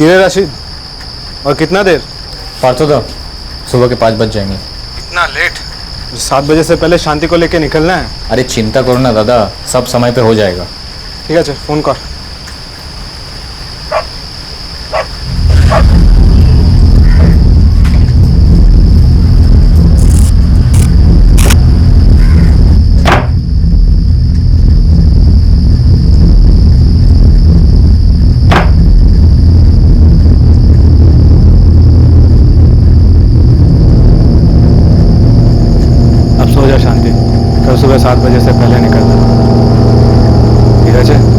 किरे राशिद, और कितना देर? पार्थोदा, सुबह के 5 बज जाएंगे। इतना लेट? 7 बजे से पहले शांति को लेके निकलना है। अरे चिंता करो ना दादा, सब समय पे हो जाएगा। ठीक है, चल फोन कर। शांति, कल सुबह 7 बजे से पहले निकलना। ठीक है?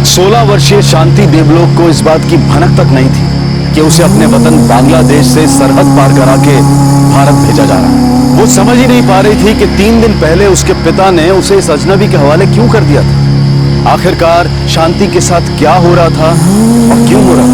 सोलह वर्षीय शांति देवलोक को इस बात की भनक तक नहीं थी कि उसे अपने वतन बांग्लादेश से सरहद पार करा के भारत भेजा जा रहा है। वो समझ ही नहीं पा रही थी कि 3 दिन पहले उसके पिता ने उसे इस अजनबी के हवाले क्यों कर दिया था। आखिरकार शांति के साथ क्या हो रहा था और क्यों हो रहा था।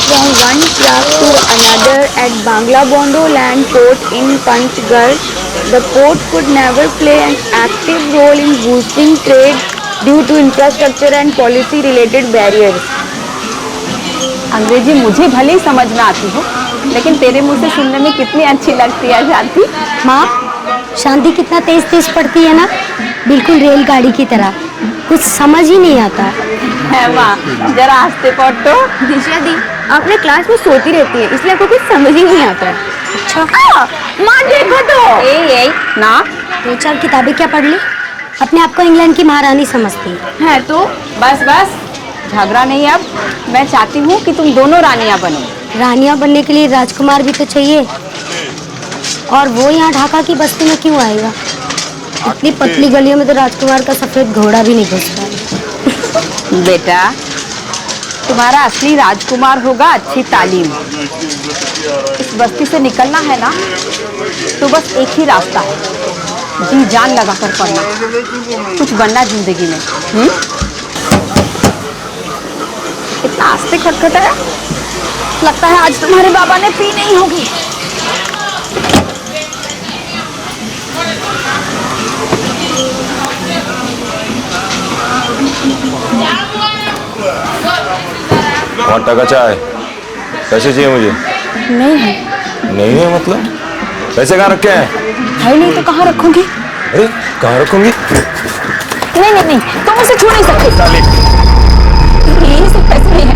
From one truck to another at Banglabondo land port in Panchgarh, the port could never play an active role in boosting trade due to infrastructure and policy related barriers. अंग्रेजी मुझे भले ही समझ में आती हो, लेकिन तेरे मुंह से सुनने में कितनी अच्छी लगती है शांति। माँ, शांति कितना तेज तेज पढ़ती है ना, बिल्कुल रेलगाड़ी की तरह, कुछ समझ ही नहीं आता है। माँ जरा आस्ते पढ़ तो। दिशा दी, आप अपने क्लास में सोती रहती है, इसलिए आपको कुछ समझ ही नहीं आता है। अच्छा माँ देखो तो। ए ना 2-4 किताबें क्या पढ़ ली, अपने आप को इंग्लैंड की महारानी समझती है। तो बस बस झगड़ा नहीं। अब मैं चाहती हूँ कि तुम दोनों रानियाँ बनो। रानियाँ बनने के लिए राजकुमार भी तो चाहिए, और वो यहाँ ढाका की बस्ती में क्यों आएगा। इतनी पतली गलियों में तो राजकुमार का सफेद घोड़ा भी नहीं घुसता। बेटा, तुम्हारा असली राजकुमार होगा अच्छी तालीम। इस बस्ती से निकलना है ना, तो बस एक ही रास्ता है, जी जान लगा कर पढ़ना, कुछ बनना जिंदगी में। इतना आस्ते खटखटा है, लगता है आज तुम्हारे बाबा ने पी नहीं होगी। और टका चाय पैसे चाहिए मुझे। नहीं है। नहीं है मतलब? पैसे कहाँ रखे हैं? है नहीं तो कहाँ रखूंगी? अरे कहाँ रखूंगी? नहीं नहीं नहीं, तुम उसे छू नहीं सकते। ये सब पैसे नहीं है,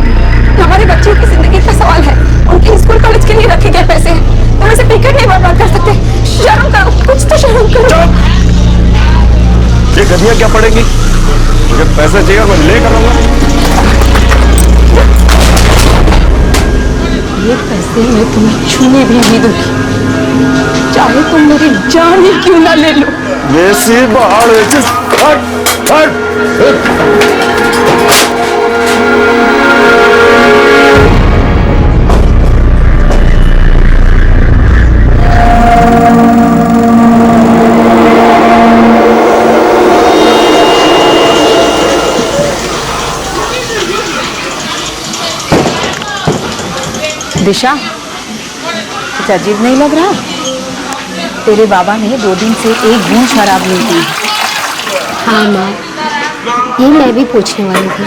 हमारे बच्चों की जिंदगी का सवाल है। उनके स्कूल कॉलेज के लिए रखे गए पैसे हैं, तुम ऐसे टिकट नहीं बर्बाद कर सकते। शर्म करो, कुछ तो शर्म करो। ये गधिया क्या पड़ेगी? मुझे पैसे चाहिए, मैं ले करूंगा। ये पैसे मैं तुम्हें छूने भी नहीं दूंगी, चाहे तुम मेरी जान ही क्यों ना ले लो। वैसी बाहर दिशा, कुछ अजीब नहीं लग रहा? तेरे बाबा ने 2 दिन से एक बूंद शराब नहीं पी। हाँ माँ, ये मैं भी पूछने वाली थी।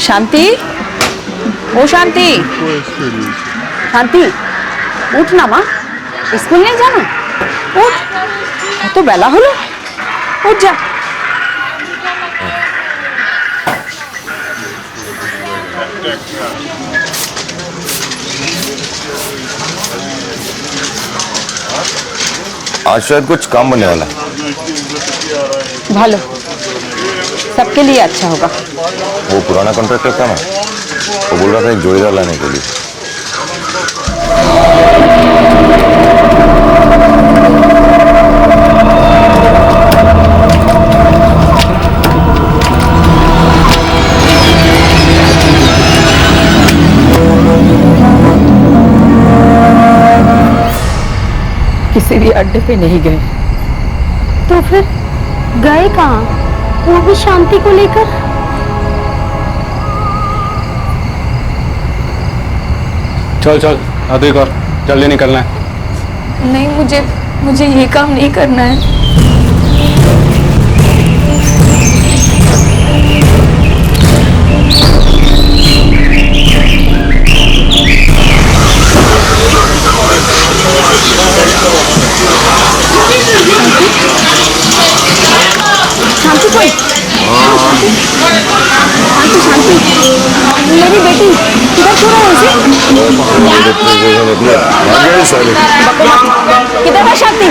शांति, ओ शांति, शांति उठ ना माँ, स्कूल नहीं जाना? उठ, तो बेला हलो, उठ जा। आज शायद कुछ काम बनने वाला है। ভালো, सबके लिए अच्छा होगा। वो पुराना कॉन्ट्रैक्टर था ना, वो बोल रहा था एक जोड़ीदार लाने के लिए। किसी भी अड्डे पे नहीं गए। तो फिर गए कहाँ? वो भी शांति को लेकर? चल चल अभी कर, जल्दी निकलना है। नहीं, मुझे ये काम नहीं करना है। शांति कोई? शांति, मेरी बेटी किधर छू रहा है उसे? किधर है शांति?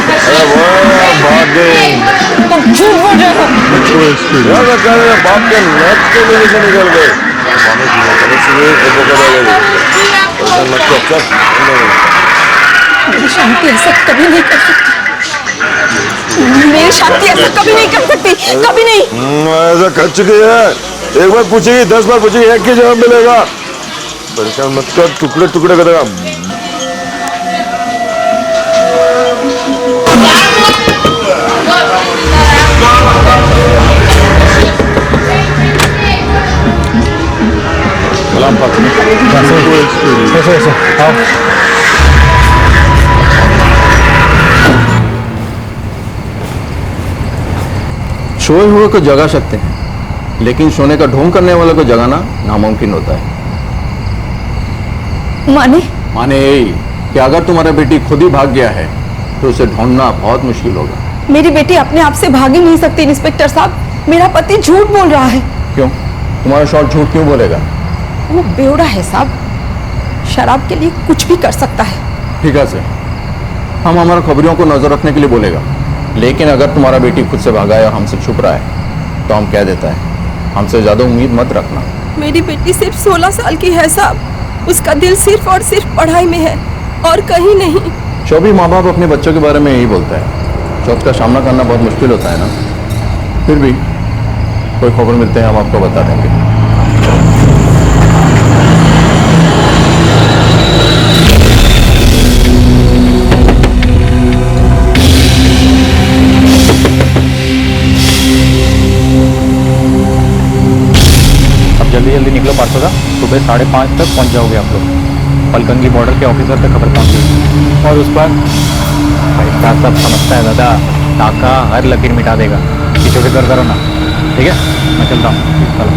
तुम झूठ बोल रहे हो। बाप के नेक के लिए से निकल गए। मेरी शांति ऐसा कभी नहीं कर सकती। मेरी शांति ऐसा कभी नहीं कर सकती, कभी नहीं। ऐसा कर चुकी है। एक बार पूछेगी, 10 बार पूछेगी, एक ही जवाब मिलेगा। परेशान मत कर, टुकड़े टुकड़े करेगा। सोए हुए को जगा सकते हैं, लेकिन सोने का ढोंग करने वाले को जगाना नामुमकिन होता है। माने यही कि अगर तुम्हारा बेटी खुद ही भाग गया है तो उसे ढूंढना बहुत मुश्किल होगा। मेरी बेटी अपने आप से भाग ही नहीं सकती इंस्पेक्टर साहब। मेरा पति झूठ बोल रहा है। क्यों? तुम्हारा शौहर झूठ क्यों बोलेगा? वो बेवड़ा है साहब, शराब के लिए कुछ भी कर सकता है। ठीक है से हम हमारे खबरियों को नजर रखने के लिए बोलेगा, लेकिन अगर तुम्हारा बेटी खुद से भागा या हमसे छुप रहा है तो हम कह देता है, हमसे ज्यादा उम्मीद मत रखना। मेरी बेटी सिर्फ 16 साल की है साहब। उसका दिल सिर्फ और सिर्फ पढ़ाई में है और कहीं नहीं। जो भी माँ बाप अपने बच्चों के बारे में यही बोलता है। चौथ का सामना करना बहुत मुश्किल होता है ना। फिर भी कोई खबर मिलते हैं हम आपको बता देंगे। जल्दी जल्दी निकलो पार्थोदा, सुबह 5:30 तक पहुंच जाओगे आप लोग। पलकंगी बॉर्डर के ऑफिसर तक खबर पहुंची। और उस पर पैसा सब समझता है दादा, टाका हर लकीर मिटा देगा। पीछे फिक्र करो ना, ठीक है? मैं चलता हूँ, चलो।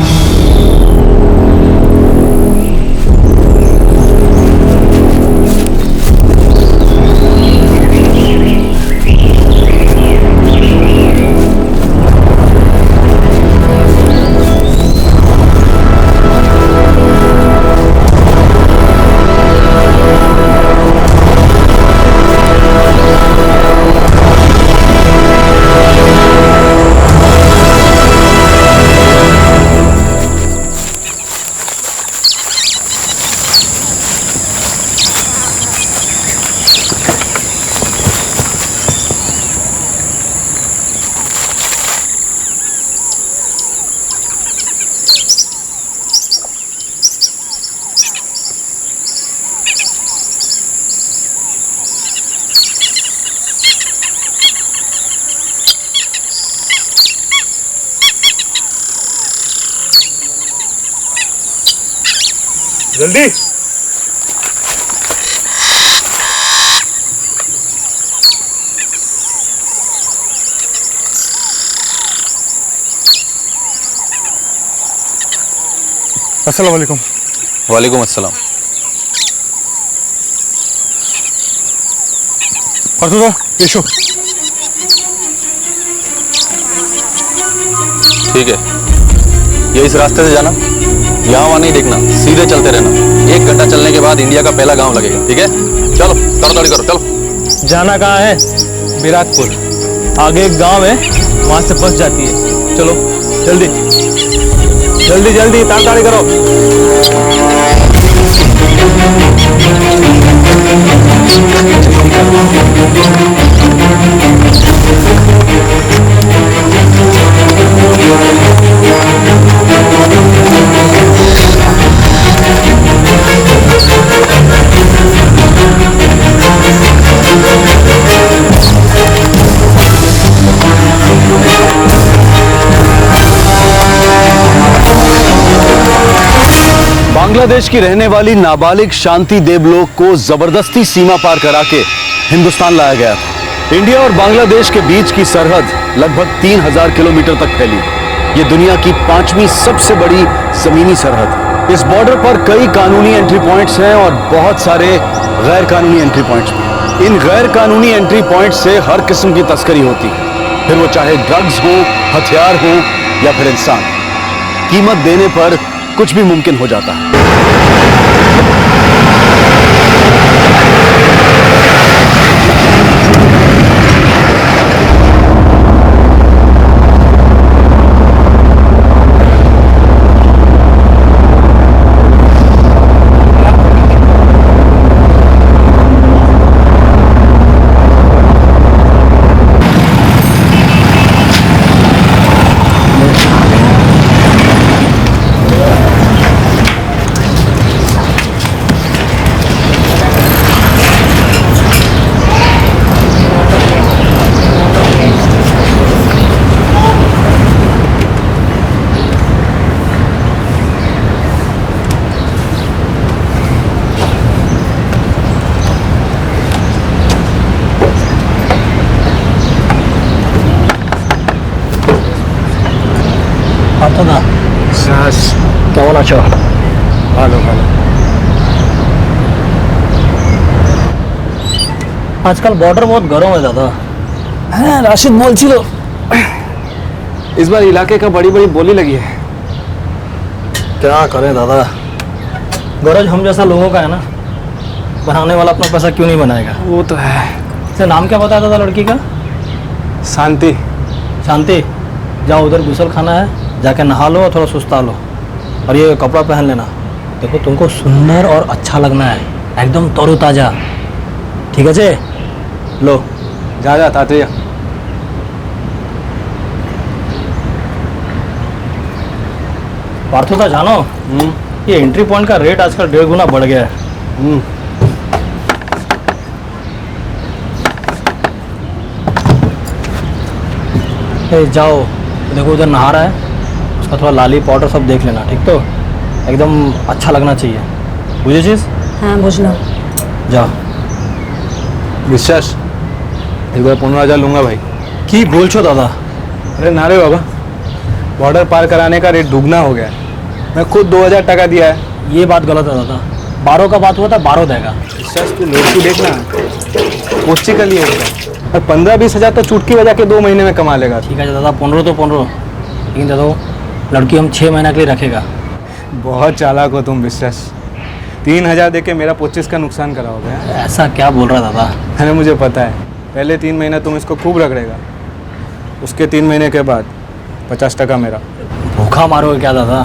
जल्दी। अस्सलाम वालेकुम। वालेकुम अस्सलाम। पार्थोदा, पेशो। ठीक है, ये इस रास्ते से जाना, यहाँ वहाँ नहीं देखना, सीधे चलते रहना। 1 घंटा चलने के बाद इंडिया का पहला गांव लगेगा, ठीक है? चलो तड़तड़ी करो, चलो। जाना कहाँ है? विराटपुर। आगे एक गांव है, वहां से बस जाती है। चलो। जल्दी जल्दी जल्दी ताड़ाताड़ी करो। बांग्लादेश की रहने वाली नाबालिग शांति देवलोक को जबरदस्ती सीमा पार करा के हिंदुस्तान लाया गया था। इंडिया और बांग्लादेश के बीच की सरहद लगभग 3000 किलोमीटर तक फैली। ये दुनिया की 5वीं सबसे बड़ी जमीनी सरहद है। इस बॉर्डर पर कई कानूनी एंट्री पॉइंट्स हैं और बहुत सारे गैर कानूनी एंट्री पॉइंट्स भी। इन गैर कानूनी एंट्री पॉइंट से हर किस्म की तस्करी होती है, फिर वो चाहे ड्रग्स हो, हथियार हो या फिर इंसान। कीमत देने पर कुछ भी मुमकिन हो जाता है। কেমন আছো? ভালো ভালো। आजकल बॉर्डर बहुत गर्म है दादा। हाँ, राशिद बोल इस बार इलाके का बड़ी बड़ी बोली लगी है। क्या करें दादा, गरज हम जैसा लोगों का है ना, बनाने वाला अपना पैसा क्यों नहीं बनाएगा। वो तो है। इसका नाम क्या बताया दादा लड़की का? शांति। शांति। जाओ उधर गुसल खाना है, जाके नहा लो और थोड़ा सुस्ता लो और ये कपड़ा पहन लेना। देखो तुमको सुंदर और अच्छा लगना है, एकदम तरोताजा, ठीक है जी? लो जा जा ताते जा। पार्थोदा जानो, ये एंट्री पॉइंट का रेट आजकल 1.5 गुना बढ़ गया है। जाओ देखो उधर नहा रहा है, उसका थोड़ा लाली पाउडर सब देख लेना, ठीक? तो एकदम अच्छा लगना चाहिए, बुझे चीज? हाँ बुझलो। जाओ। বিশ্বাস একবার 15,000 लूंगा भाई। কি বলছো দাদা? अरे ना रे बाबा, बॉर्डर पार कराने का रेट दुगना हो गया है। मैं खुद 2,000 टका दिया है। ये बात गलत है दादा, 12 का बात हुआ था, 12 देगा। विश्वास तू लड़की देखना, पोस्टी का लिए और 15-20 हज़ार तो चुटकी बजा के 2 महीने में कमा लेगा। ठीक है दादा, 15 तो 15, लेकिन दादा लड़की हम 6 महीने के लिए रखेगा। बहुत चालाक हो तुम विश्वास। 3,000 दे के मेरा 25 का नुकसान कराओगे। ऐसा क्या बोल रहा दादा? अरे मुझे पता है, पहले 3 महीना तुम इसको खूब रगड़ेगा, उसके 3 महीने के बाद 50 टका मेरा। भूखा मारोगे क्या दादा?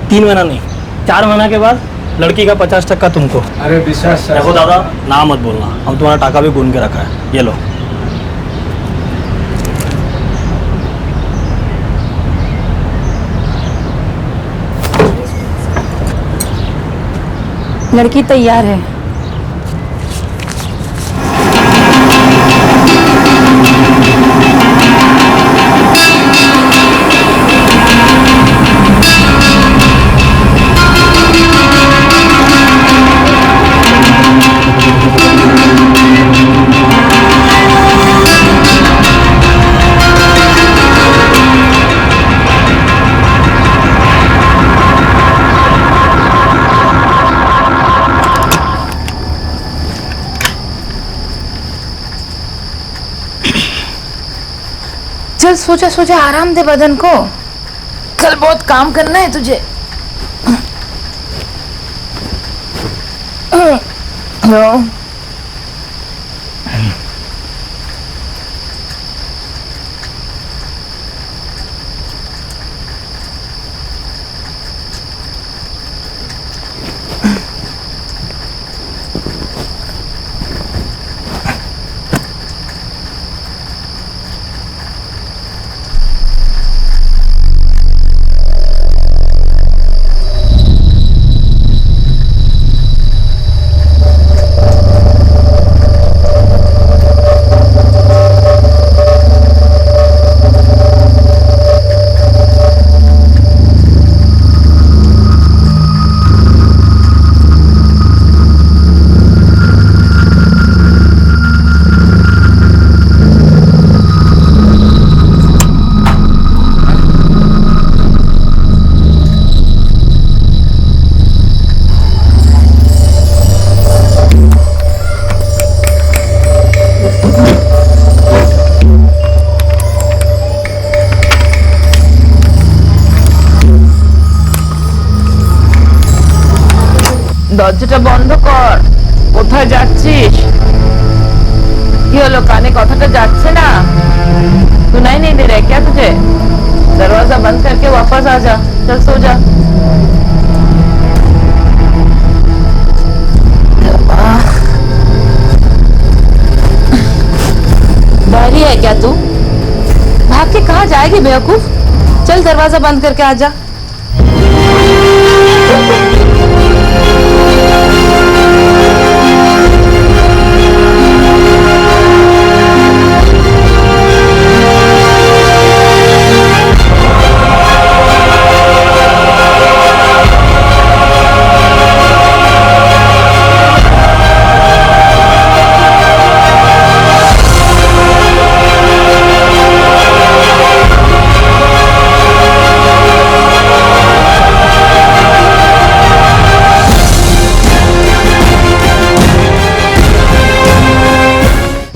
3 महीना नहीं, 4 महीना के बाद लड़की का 50 टका तुमको। अरे विश्वास देखो दादा, ना मत बोलना, हम तुम्हारा टाका भी गुन के रखा है, ये लो। लड़की तैयार है। चल सोचा सोचा आराम दे बदन को, कल बहुत काम करना है तुझे। দরজাটা বন্ধ কর। কোথায় যাচ্ছিস? কি হলো, কানে কথাটা যাচ্ছে না? सुनाई नहीं दे रहा है क्या तुझे? दरवाजा बंद करके वापस आ जा। चल सो जा। बहरी है क्या तू? भाग के कहाँ जाएगी बेवकूफ? चल दरवाजा बंद करके आ जा।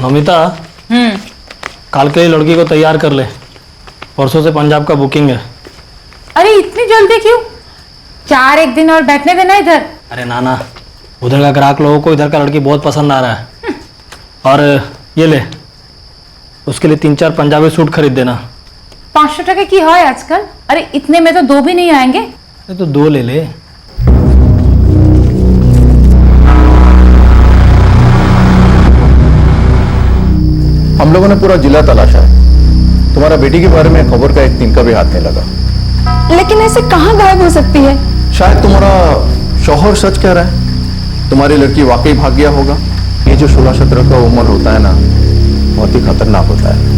नमिता, कल के लिए लड़की को तैयार कर ले। परसों से पंजाब का बुकिंग है। अरे इतनी जल्दी क्यों? 4 दिन और बैठने देना इधर। अरे नाना, उधर का ग्राहक लोगों को इधर का लड़की बहुत पसंद आ रहा है। और ये ले, उसके लिए 3-4 पंजाबी सूट खरीद देना। 500 टके की है आजकल। अरे इतने में तो 2 भी नहीं आएंगे। अरे तो 2 ले ले। हम लोगों ने पूरा जिला तलाशा है, तुम्हारा बेटी के बारे में खबर का एक दिन का भी हाथ नहीं लगा। लेकिन ऐसे कहाँ गायब हो सकती है? शायद तुम्हारा शौहर सच कह रहा है, तुम्हारी लड़की वाकई भाग गया होगा। ये जो 16-17 का उम्र होता है ना, बहुत ही खतरनाक होता है।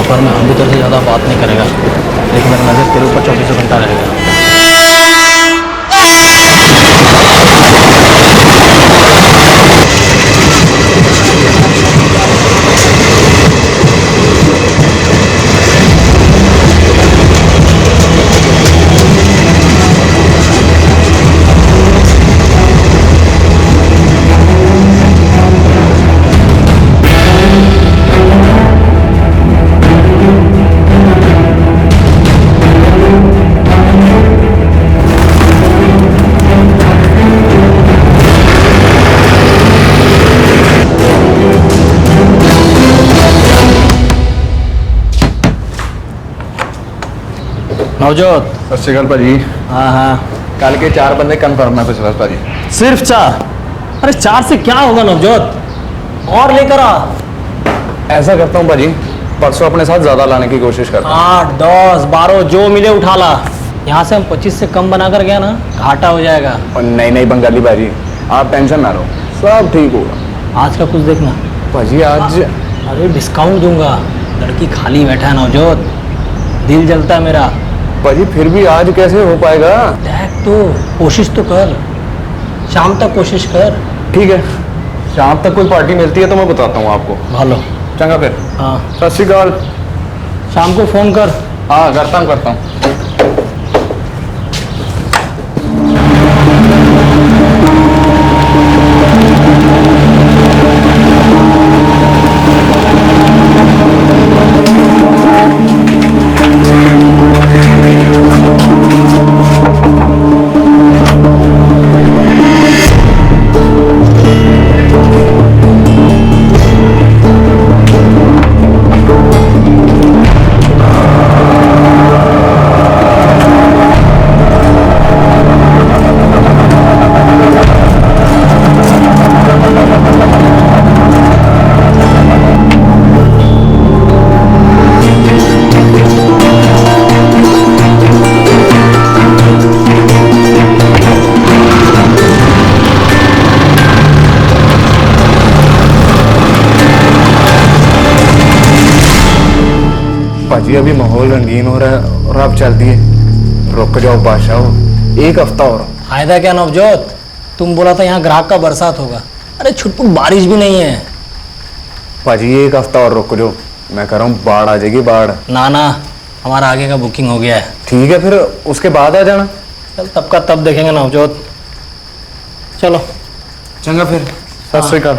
सफर में हम भी तेरे से ज़्यादा बात नहीं करेगा, लेकिन मेरा नज़र तेरे ऊपर 24 घंटा रहेगा। नवजोत, सत श्रीकाल भाजी। हाँ हाँ, कल के 4 बंदे कन्फर्म है पिछला भाजी। सिर्फ 4? अरे 4 से क्या होगा नवजोत, और लेकर आ। ऐसा करता हूँ भाजी, परसों अपने साथ ज्यादा लाने की कोशिश करता हूँ। 8, 10, 12 जो मिले उठा ला। यहाँ से हम 25 से कम बना कर गया ना, घाटा हो जाएगा। और नहीं बंगाली भाजी, आप टेंशन ना लो, सब ठीक होगा। आज का कुछ देखना भाजी। आज अरे डिस्काउंट दूंगा, लड़की खाली बैठा है नवजोत, दिल जलता है मेरा। भाजी फिर भी आज कैसे हो पाएगा? देख तो, कोशिश तो कर, शाम तक कोशिश कर। ठीक है, शाम तक कोई पार्टी मिलती है तो मैं बताता हूँ आपको। भालो चंगा फिर। हाँ, सत श्रीकाल। शाम को फोन कर। हाँ करता हूँ। अभी माहौल रंगीन हो रहा है और आप चल दिए। रुक जाओ बादशाह, एक हफ्ता और। फायदा क्या नवजोत, तुम बोला था यहाँ ग्राहक का बरसात होगा, अरे छुटपुट बारिश भी नहीं है। पाजी एक हफ्ता और रुक जाओ, मैं कह रहा हूँ बाढ़ आ जाएगी बाढ़। ना ना, हमारा आगे का बुकिंग हो गया है। ठीक है फिर उसके बाद आ जाना। चल तब का तब देखेंगे नवजोत, चलो। चंगा फिर, सत श्री अकाल।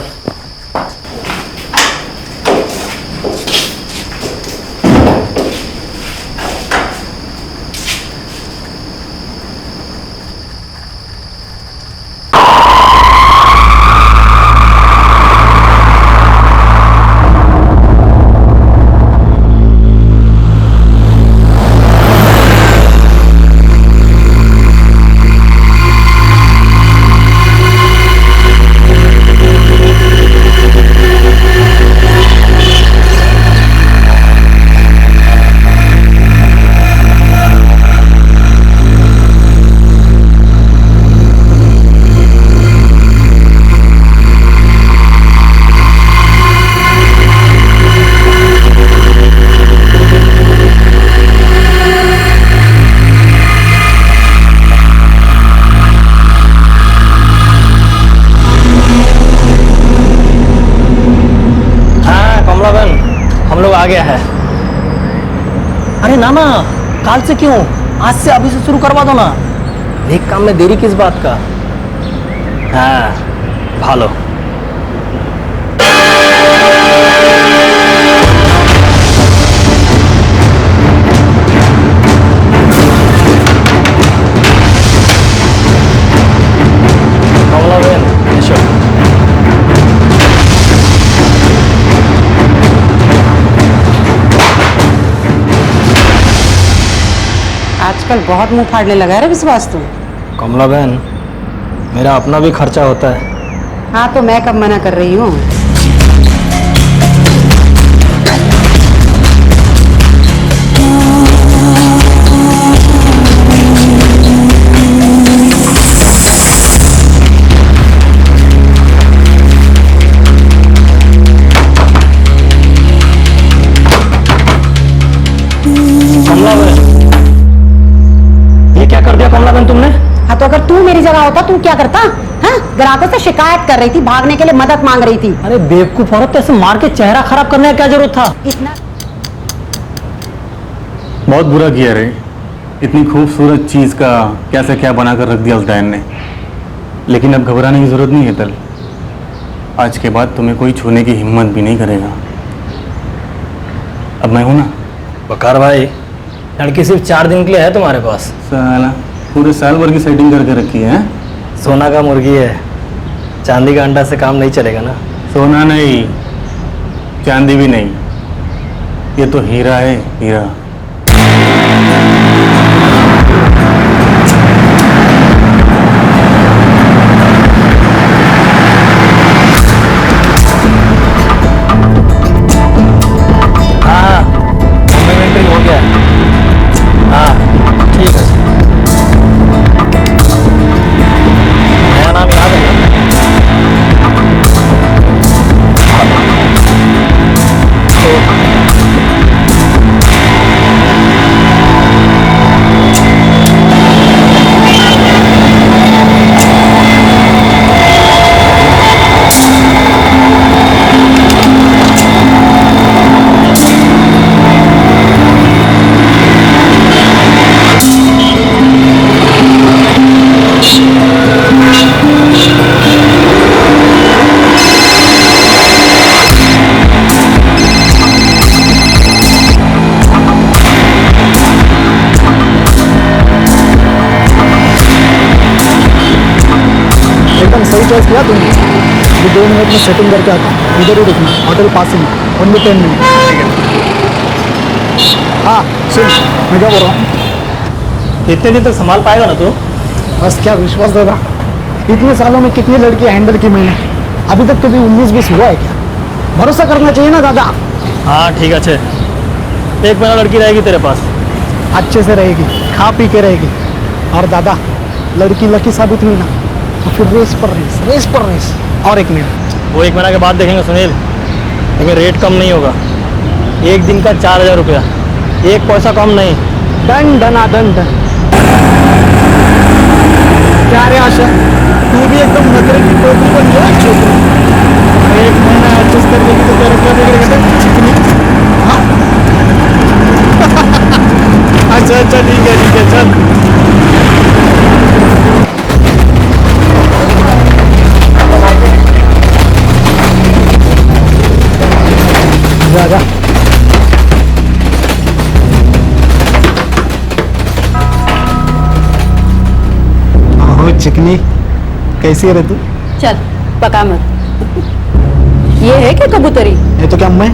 आ गया है। अरे ना ना, काल से क्यों, आज से अभी से शुरू करवा दो ना, एक काम में देरी किस बात का। हाँ भालो। आजकल बहुत मुंह फाड़ने लगा है रे विश्वास तू। कमला बहन, मेरा अपना भी खर्चा होता है। हाँ तो मैं कब मना कर रही हूँ। कमला बहन, ये क्या कर दिया कमला बहन तुमने? हाँ तो अगर तू मेरी जगह होता तू क्या करता? हाँ, ग्राहकों से शिकायत कर रही थी, भागने के लिए मदद मांग रही थी। अरे बेवकूफ औरत, ऐसे मार के चेहरा खराब करने का क्या जरूरत था? इतना बहुत बुरा किया रे, इतनी खूबसूरत चीज का कैसे क्या बनाकर रख दिया उस डायन ने। लेकिन अब घबराने की जरूरत नहीं है तल, आज के बाद तुम्हें कोई छूने की हिम्मत भी नहीं करेगा। अब मैं हूं ना। बकार भाई, लड़की सिर्फ 4 दिन के लिए है तुम्हारे पास। साला पूरे साल भर की सेटिंग करके रखी है। सोना का मुर्गी है, चांदी का अंडा से काम नहीं चलेगा ना। सोना नहीं, चांदी भी नहीं, ये तो हीरा है, हीरा। हाँ, कॉम्प्लीमेंट्री हो गया। हाँ ठीक है, मेरा नाम याद है ना? एकदम सही चॉइस किया तुमने। अभी 2 मिनट में सेटिंग करके आता हूँ, इधर ही रुकना, होटल पासिंग, ओनली 10 मिनट। हाँ सुन, मैं क्या बोल रहा हूँ, कितने दिन तक संभाल पाएगा ना तू? बस क्या विश्वास दादा, इतने सालों में कितनी लड़की हैंडल की मैंने, अभी तक कभी 19-20 हुआ है क्या? भरोसा करना चाहिए ना दादा। हाँ ठीक है, 1 महीना लड़की रहेगी तेरे पास। अच्छे से रहेगी, खा पी के रहेगी, और दादा लड़की लकी साबित हुई ना तो फिर रेस पर रेस, रेस पर रेस, और 1 मिनट। वो 1 महीना के बाद देखेंगे सुनील, लेकिन रेट कम नहीं होगा। 1 दिन का 4000 रुपया। एक पैसा कम नहीं। डन डना डन डन। क्या रे आशा, तू भी एकदम नखरे की टोपी बन गया छोकरी। एक महीना एडजस्ट कर लेगी तो तेरे क्या बिगड़ेगा चिकनी? हाँ? अच्छा अच्छा ठीक है चल। जा जा। ओहो चिकनी, कैसी है रे तू? चल पका मत। ये है क्या कबूतरी? ये तो क्या मैं?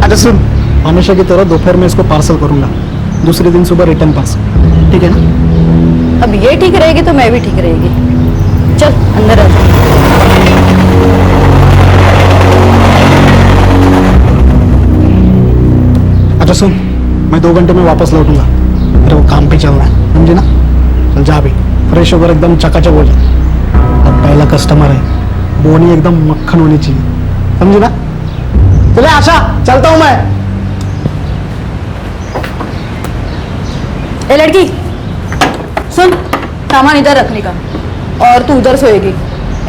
अच्छा सुन, हमेशा की तरह दोपहर में इसको पार्सल करूंगा, दूसरे दिन सुबह रिटर्न पार्सल, ठीक है ना? अब ये ठीक रहेगी तो मैं भी ठीक रहेगी। चल अंदर आ जा। अच्छा सुन, मैं 2 घंटे में वापस लौटूंगा, मेरे को काम पे चलना है, समझे ना? चल जा भी, फ्रेश होकर एकदम चकाचक हो जा। अब पहला कस्टमर है, बोनी एकदम मक्खन होनी चाहिए, समझे ना? चले आशा, चलता हूं मैं। ए लड़की सुन, सामान इधर रखने का और तू उधर सोएगी।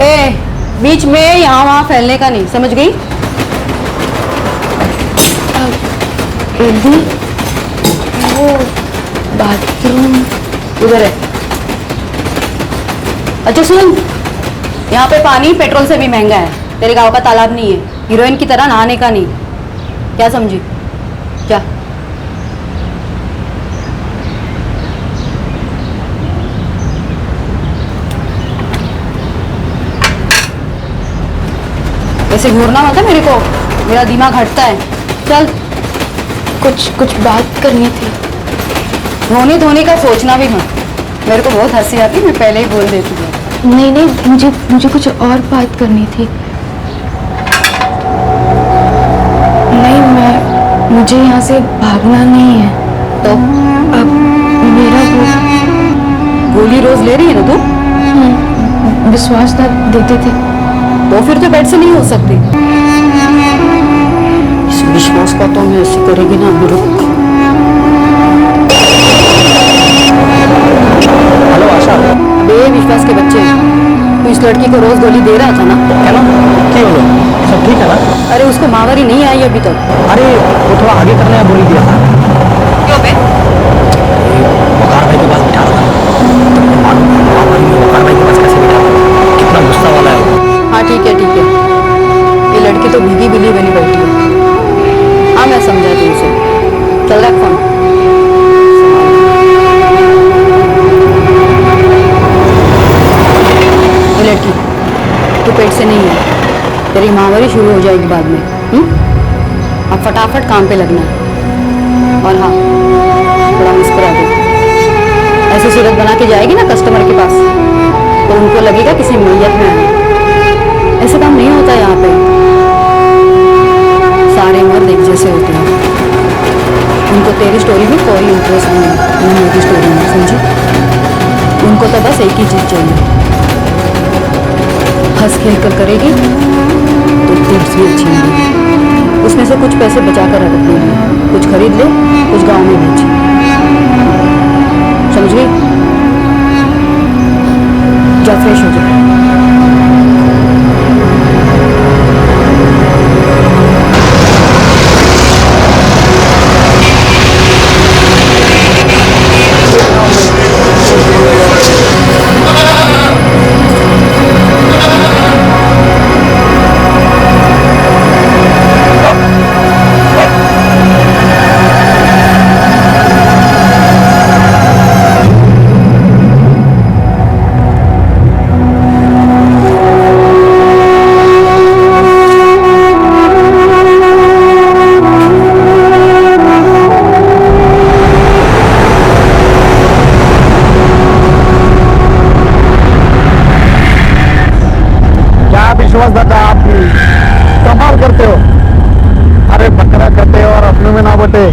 ए बीच में यहाँ वहाँ फैलने का नहीं, समझ गई? दीदी वो बाथरूम उधर है। अच्छा सुन, यहाँ पे पानी पेट्रोल से भी महंगा है। तेरे गांव का तालाब नहीं है, हीरोइन की तरह नहाने का नहीं। क्या समझी? क्या? ऐसे घूरना मत है मेरे को, मेरा दिमाग हटता है। चल। कुछ बात करनी थी। रोने धोने का सोचना भी मत, मेरे को बहुत हंसी आती है, मैं पहले ही बोल देती हूँ। नहीं, मुझे कुछ और बात करनी थी। नहीं, मुझे यहाँ से भागना नहीं है। तो अब मेरा गोली रोज ले रही है ना तू? विश्वास ना देते थे तो फिर तो बेड से नहीं हो सकती। इस विश्वास का तो मैं ऐसी करेगी ना। हेलो आशा। बेविश्वास के बच्चे, तू इस लड़की को रोज गोली दे रहा था ना? क्या ना? क्यों लो? सब ठीक है ना? अरे उसको मावरी नहीं आई अभी तक। अरे वो थोड़ा आगे करने का बोली दिया था। क्यों बे? वकार भाई के पास बिठा रहा था। मालूम वकार भाई के पास कैसे बिठा रहा? कितना गुस्सा वाला है वो। हाँ ठीक है। ये लड़की तो भीगी बिली बनी बैठी है। हाँ मैं समझाती हूँ उसे। चल रख फोन। ये लड़की तू पेट से नहीं है, तेरी महामारी शुरू हो जाएगी बाद में। अब फटाफट काम पे लगना है। और हाँ, थोड़ा मुस्कुरा दे। ऐसी सूरत बना के जाएगी ना कस्टमर के पास तो उनको लगेगा किसी मैयत में आए। ऐसे काम नहीं होता यहाँ पे। सारे मर्द एक जैसे होते हैं। उनको तेरी स्टोरी में कोई इंटरेस्ट नहीं है, ना मेरी स्टोरी में, समझी? उनको तो बस एक ही चीज़ चाहिए, हंस खेल कर करेगी तो टिप्स भी अच्छी मिलेगी। उसमें से कुछ पैसे बचा कर रख अपने लिए, कुछ खरीद ले, कुछ गाँव में बेच। समझ गई? जा फ्रेश हो जा। विश्वास दादा, आप कमाल करते हो। अरे बकरा करते हो और अपने में ना बटे।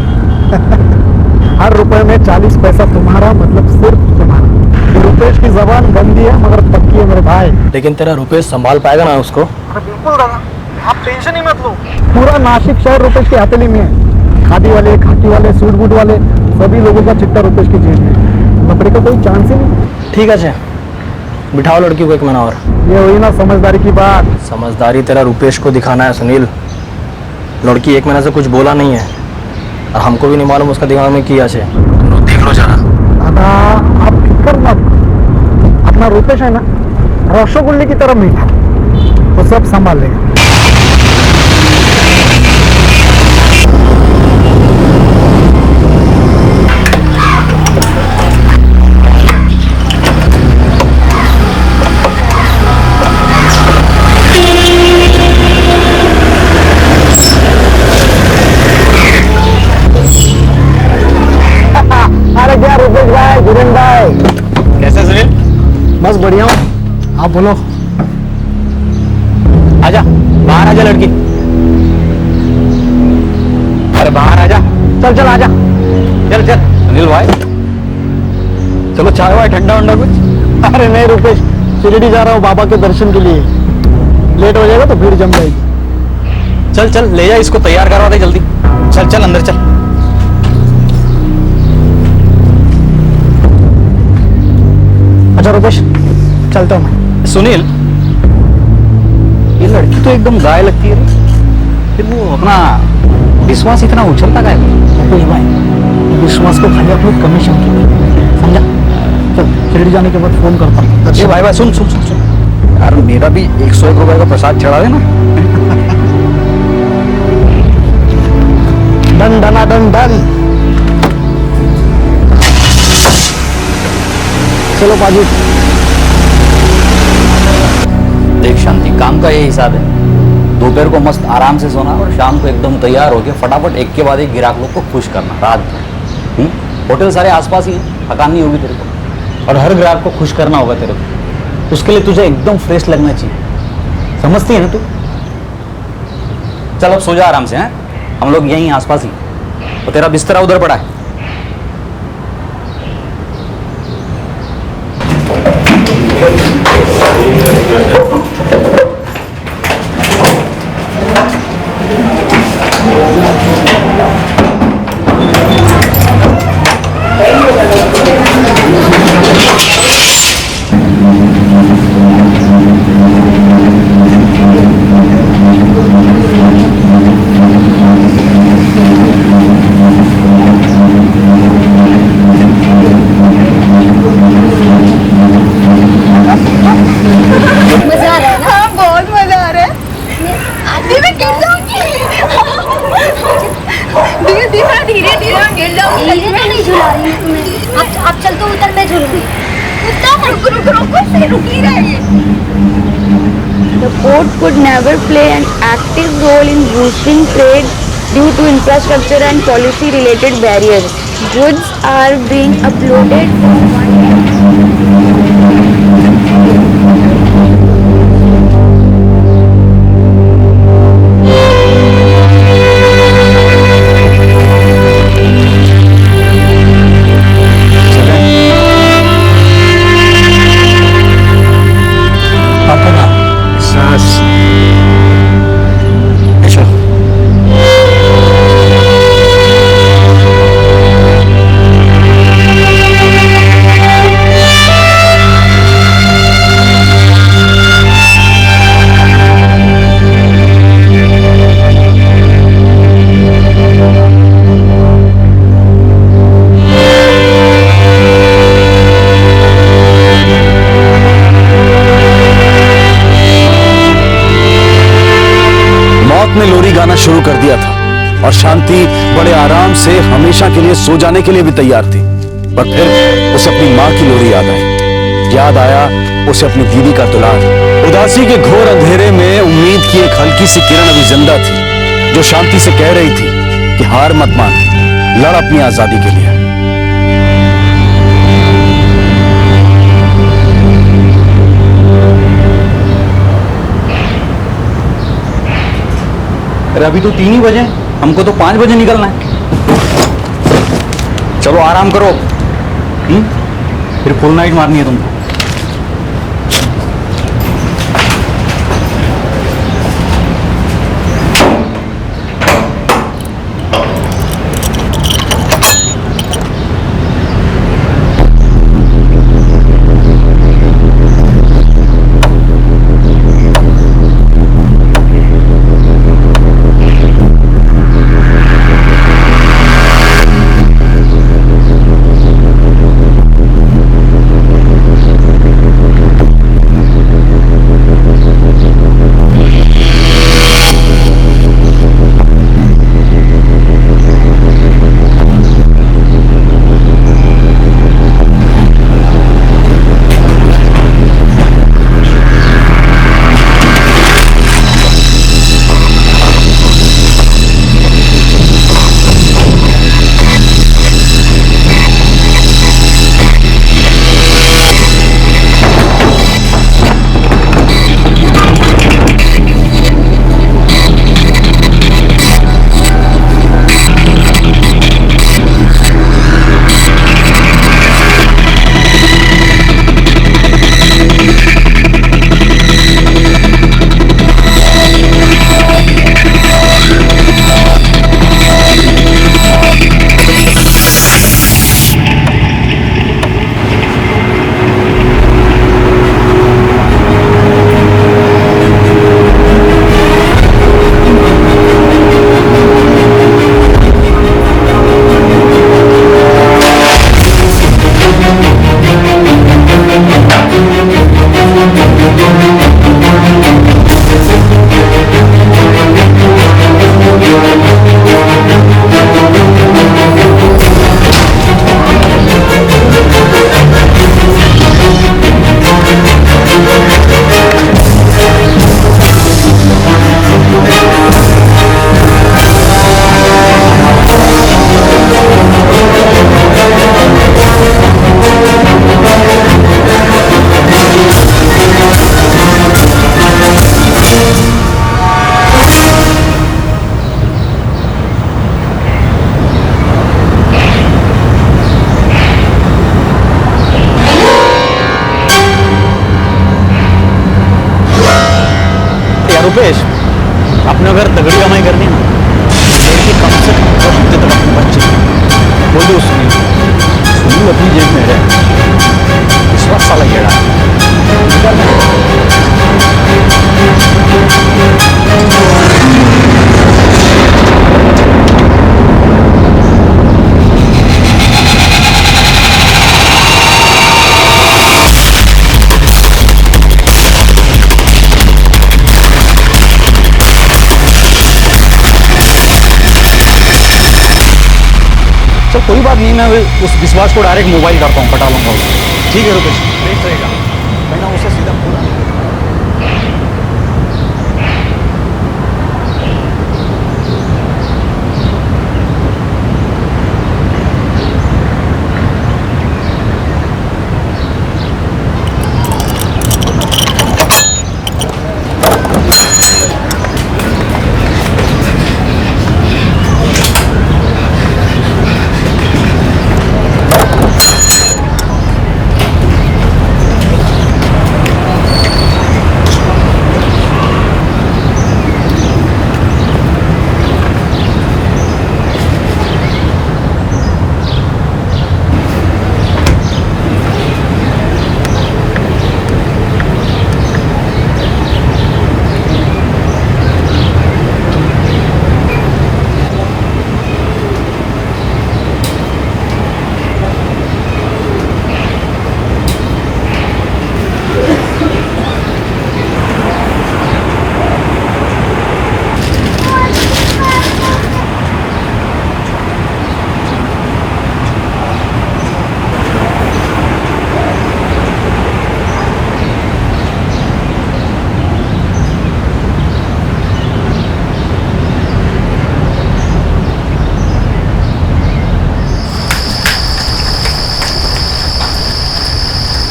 हर रुपए में 40 पैसा तुम्हारा, मतलब सिर्फ तुम्हारा। रुपेश की जबान गंदी है मगर पक्की है मेरे भाई। लेकिन तेरा रुपेश संभाल पाएगा ना उसको? बिल्कुल दादा, आप टेंशन ही मत लो। पूरा नासिक शहर रुपेश की हथेली में है। खादी वाले, खाकी वाले, सूट बूट वाले सभी लोगों का चिट्टा रुपेश की जेब में। नौकरी का कोई चांस ही नहीं। ठीक है, बिठाओ लड़की को 1 महीना और। ये हुई ना समझदारी की बात। समझदारी तेरा रुपेश को दिखाना है सुनील। लड़की 1 महीना से कुछ बोला नहीं है और हमको भी नहीं मालूम उसका दिमाग में क्या है। देख लो जरा। दादा आप फिक्र मत, अपना रुपेश है ना रसगुल्ले की तरह मीठा, वो सब संभाल लेगा। अरे क्या रुपेश भाई, धीरेन भाई, कैसे सुनील? बस बढ़िया हूँ, आप बोलो। आजा बाहर, आजा लड़की। अरे बाहर आजा। चल चल आजा। चल चल सुनील भाई, चलो चाय वाय ठंडा वंडा कुछ। अरे नहीं रुपेश, शिरडी जा रहा हूँ बाबा के दर्शन के लिए, लेट हो जाएगा तो भीड़ जम जाएगी। चल चल ले जा, इसको तैयार करवा दे जल्दी। चल चल अंदर चल। अच्छा रुपेश, चलता हूँ मैं। सुनील, ये लड़की तो एकदम गाय लगती है रे। फिर वो अपना विश्वास इतना उछलता है। रुपेश भाई, विश्वास को खाली अपनी कमीशन की, समझा? चल शिरडी जाने के बाद फोन करता हूँ। ये भाई भाई सुन सुन सुन सुन यार, मेरा भी 101 रुपए का प्रसाद चढ़ा देना। डन डना डन डन। चलो बाजू। देख शांति, काम का ये हिसाब है, दोपहर को मस्त आराम से सोना और शाम को एकदम तैयार होके फटाफट एक के बाद एक ग्राहक लोग को खुश करना रात भर। होटल सारे आसपास ही है, थकान नहीं होगी तेरे को, और हर ग्राहक को खुश करना होगा तेरे को। उसके लिए तुझे एकदम फ्रेश लगना चाहिए, समझती है ना तू? चल अब सो जा आराम से, हैं हम लोग यहीं आसपास ही, तो तेरा बिस्तरा उधर पड़ा है। मजा आ रहा है ना? हाँ बहुत मजा आ रहा है। अभी मैं गिर जाऊंगी। धीरे धीरे धीरे धीरे मैं गिर जाऊंगी। धीरे तो नहीं झुला रही मैं तुम्हें। अब चल तो उतर, मैं झूलूंगी। रुक रुक रुक रुक से रुक ही रहा है ये। The port could never play an active role in boosting trade due to infrastructure and policy-related barriers. Goods are being uploaded from one ने लोरी गाना शुरू कर दिया था और शांति बड़े आराम से हमेशा के लिए सो जाने के लिए भी तैयार थी, पर फिर उसे अपनी माँ की लोरी याद आई। याद आया उसे अपनी दीदी का दुलार। उदासी के घोर अंधेरे में उम्मीद की एक हल्की सी किरण अभी जिंदा थी, जो शांति से कह रही थी कि हार मत मान, लड़ अपनी आजादी के लिए। अरे अभी तो 3 ही बजे, हमको तो 5 बजे निकलना है। चलो आराम करो, फिर फुल नाइट मारनी है तुमको। अगर तगड़ी कमाई करनी है ना लड़की कम से कम 2 हफ्ते तक अपने बच्चे बोल दो सुनील अपनी जेब में रहे इस बात साला गेड़ा चल कोई बात नहीं, मैं उस विश्वास को डायरेक्ट मोबाइल करता हूँ, पटा लूंगा उसे। ठीक है रुपेश, देख रहेगा मैं ना उसे सीधा पूरा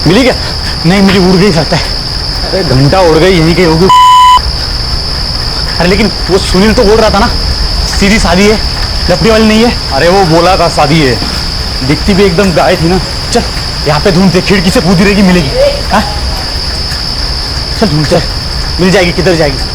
मिली क्या? नहीं मिली, उड़ गई सकता है। अरे घंटा उड़ गई, यहीं कहीं होगी। अरे लेकिन वो सुनील तो बोल रहा था ना सीधी शादी है, लपड़ी वाली नहीं है। अरे वो बोला था शादी है, दिखती भी एकदम गाय थी ना। चल यहाँ पे ढूंढते, खिड़की से कूदी रहेगी मिलेगी। हाँ चल ढूंढते, मिल जाएगी। किधर जाएगी?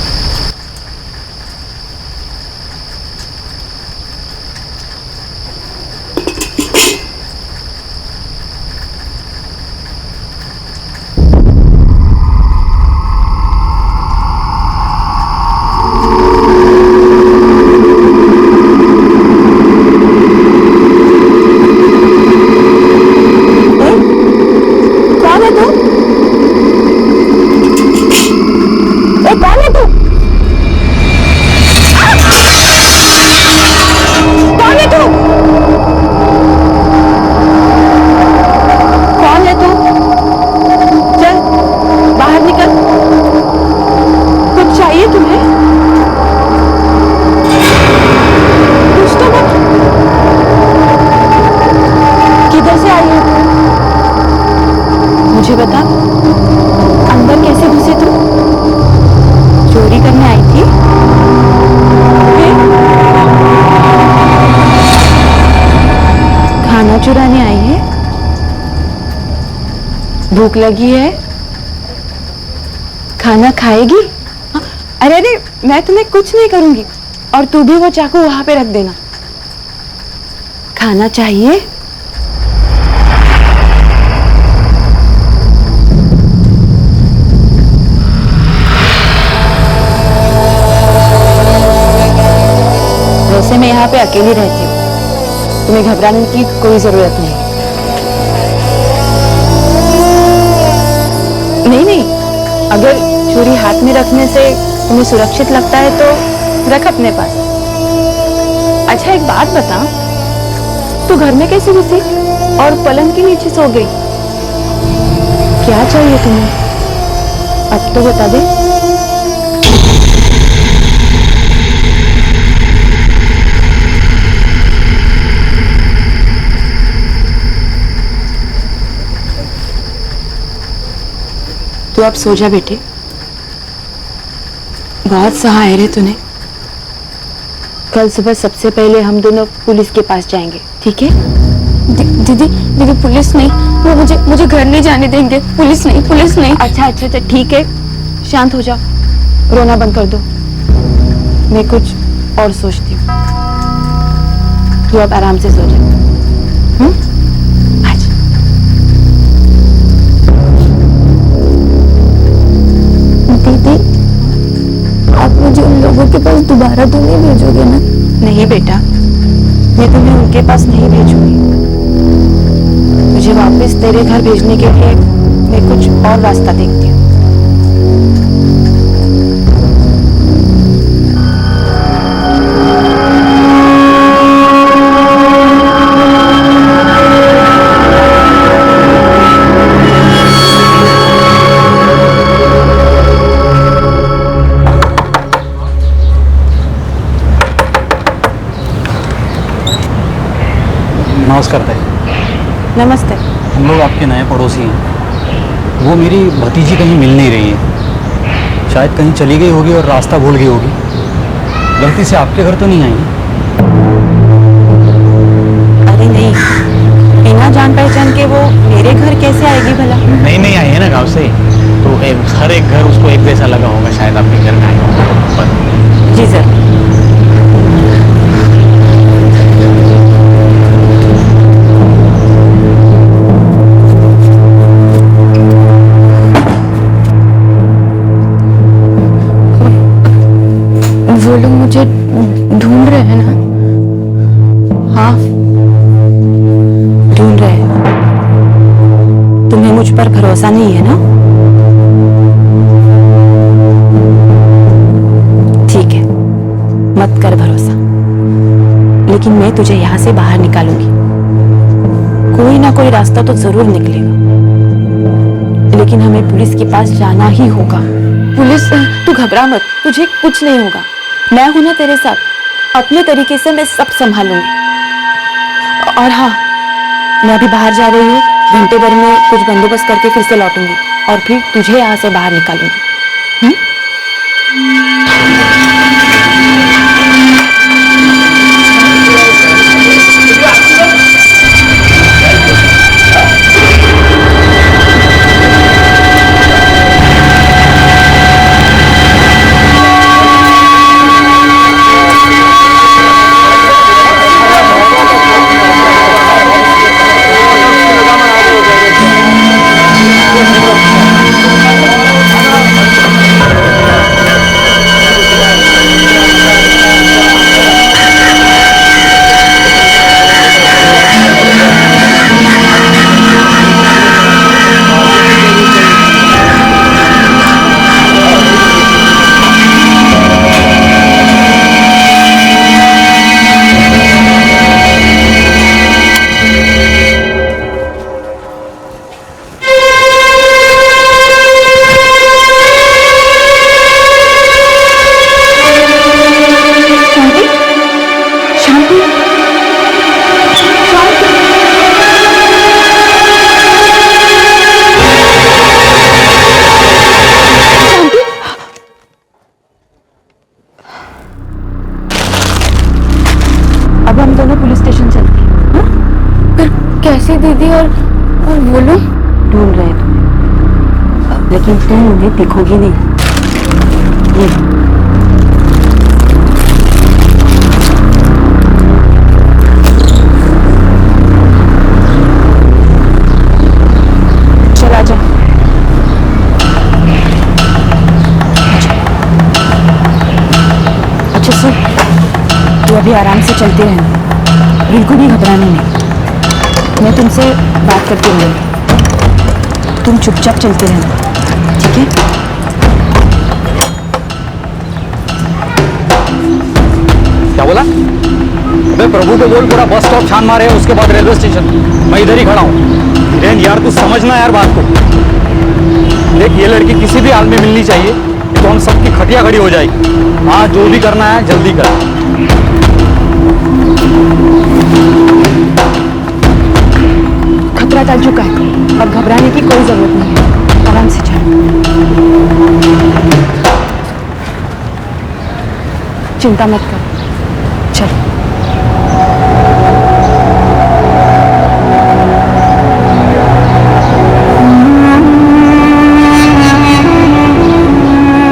मुझे बता, अंदर कैसे घुसी तू? चोरी करने आई थी? खाना चुराने आई है? भूख लगी है? खाना खाएगी? अरे अरे, मैं तुम्हें कुछ नहीं करूंगी, और तू भी वो चाकू वहां पे रख देना। खाना चाहिए? वैसे मैं यहाँ पे अकेली रहती हूँ, तुम्हें घबराने की कोई जरूरत नहीं। नहीं, अगर छुरी हाथ में रखने से तुम्हें सुरक्षित लगता है तो रख अपने पास। अच्छा एक बात बता, तू घर में कैसे घुसी और पलंग के नीचे सो गई? क्या चाहिए तुम्हें? अब तो बता दे। तू अब सो जा बेटे, बहुत सहाय रे तूने। कल सुबह सबसे पहले हम दोनों पुलिस के पास जाएंगे, ठीक है? दीदी पुलिस नहीं, वो मुझे घर नहीं जाने देंगे। पुलिस नहीं। अच्छा ठीक है, शांत हो जाओ, रोना बंद कर दो। मैं कुछ और सोचती हूँ। तू अब आराम से सो जा। आज दीदी, आप मुझे उन लोगों के पास दोबारा तो नहीं भेजोगे ना? नहीं बेटा, मैं तुम्हें उनके पास नहीं भेजूंगी। मुझे वापस तेरे घर भेजने के लिए मैं कुछ और रास्ता देखती हूँ। नमस्कार भाई। नमस्ते। हम लोग आपके नए पड़ोसी हैं। वो मेरी भतीजी कहीं मिल नहीं रही है। शायद कहीं चली गई होगी और रास्ता भूल गई होगी। गलती से आपके घर तो नहीं आई? अरे नहीं, बिना जान पहचान के वो मेरे घर कैसे आएगी भला? नहीं आई है ना गाँव से, तो हर एक घर उसको एक जैसा लगा होगा। शायद आपके घर में आई होगा। जी सर। वो लोग मुझे ढूंढ रहे हैं ना? हाँ, ढूंढ रहे हैं। तुम्हें मुझ पर भरोसा नहीं है ना? ठीक है, मत कर भरोसा, लेकिन मैं तुझे यहाँ से बाहर निकालूंगी। कोई ना कोई रास्ता तो जरूर निकलेगा, लेकिन हमें पुलिस के पास जाना ही होगा। पुलिस? तू घबरा मत, तुझे कुछ नहीं होगा। मैं हूं ना तेरे साथ, अपने तरीके से मैं सब संभालूंगी। और हाँ, मैं अभी बाहर जा रही हूँ, घंटे भर में कुछ बंदोबस्त करके फिर से लौटूंगी और फिर तुझे यहाँ से बाहर निकालूंगी। अब हम दोनों पुलिस स्टेशन चलते हैं। हाँ? पर कैसे दीदी? और वो लोग ढूंढ रहे हैं तुम्हें, लेकिन तुम उन्हें दिखोगी नहीं। ये चल आजा। अच्छा सुन, तू अभी आराम से चलती रहना, बिल्कुल भी घबराना नहीं। मैं तुमसे बात करती रहूंगी, तुम चुपचाप चलते रहना, ठीक है? क्या बोला? अबे प्रभु को बोल, पूरा बस स्टॉप छान मारे, उसके बाद रेलवे स्टेशन। मैं इधर ही खड़ा हूँ। धीरेन यार, तू समझना यार बात को। देख, ये लड़की किसी भी हाल में मिलनी चाहिए, तो हम सबकी खटिया खड़ी हो जाएगी। हाँ, जो भी करना है जल्दी कर। खतरा टल चुका है, अब घबराने की कोई जरूरत नहीं है। आराम से चल, चिंता मत कर, चल।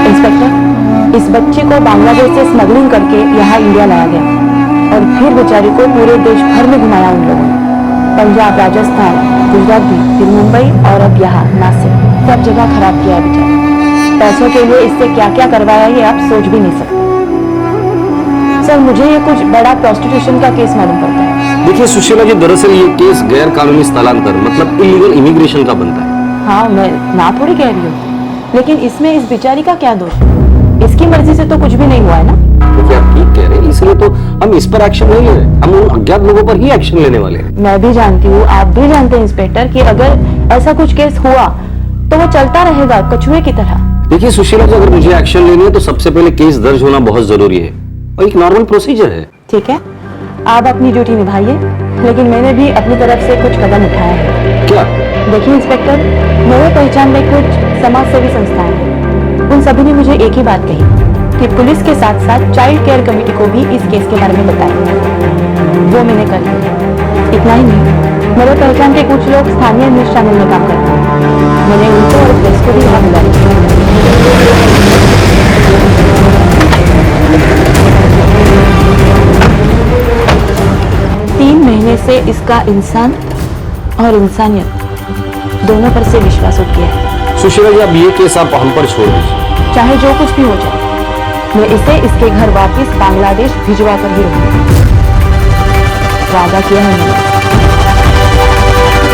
इंस्पेक्टर, इस बच्ची को बांग्लादेश से स्मगलिंग करके यहाँ इंडिया लाया गया और फिर बेचारी को पूरे देश भर में घुमाया उन लोगों ने। पंजाब, राजस्थान, गुजरात भी, फिर मुंबई और अब यहाँ नासिक, सब जगह खराब किया है बेचारी। पैसों के लिए इससे क्या क्या करवाया ये आप सोच भी नहीं सकते। सर मुझे ये कुछ बड़ा प्रोस्टिट्यूशन का केस मालूम पड़ता है। देखिए सुशीला जी, दरअसल ये केस गैर कानूनी स्थलांतर मतलब इलीगल इमिग्रेशन का बनता है। हाँ, मैं ना थोड़ी कह रही हूँ, लेकिन इसमें इस बेचारी का क्या दोष? इसकी मर्जी से तो कुछ भी नहीं हुआ है ना। देखिए आप ठीक कह रहे हैं, इसलिए तो हम इस पर एक्शन नहीं ले रहे, हम उन अज्ञात लोगों पर ही एक्शन लेने वाले हैं। मैं भी जानती हूँ, आप भी जानते हैं इंस्पेक्टर, कि अगर ऐसा कुछ केस हुआ तो वो चलता रहेगा कछुए की तरह। देखिए सुशीला जी, अगर मुझे एक्शन लेनी है तो सबसे पहले केस दर्ज होना बहुत जरूरी है और एक नॉर्मल प्रोसीजर है। ठीक है, आप अपनी ड्यूटी निभाइए, लेकिन मैंने भी अपनी तरफ से कुछ कदम उठाया है। क्या? देखिए इंस्पेक्टर, मेरे पहचान में कुछ समाज सेवी संस्थाएं हैं। उन सभी ने मुझे एक ही बात कही कि पुलिस के साथ साथ चाइल्ड केयर कमेटी को भी इस केस के बारे में बताया। वो मैंने कर लिया। इतना ही नहीं, मेरे पहचान के कुछ लोग स्थानीय न्यूज चैनल में काम करते हैं। मैंने उनको और प्रेस को भी यहाँ बुलाया। 3 महीने से इसका इंसान और इंसानियत दोनों पर से विश्वास उठ गया है। सुशीला जी, अब ये केस आप हम पर छोड़ दीजिए। चाहे जो कुछ भी हो जाए, मैं इसे इसके घर वापस बांग्लादेश भिजवा कर ही रहूंगी। वादा किया है मैंने,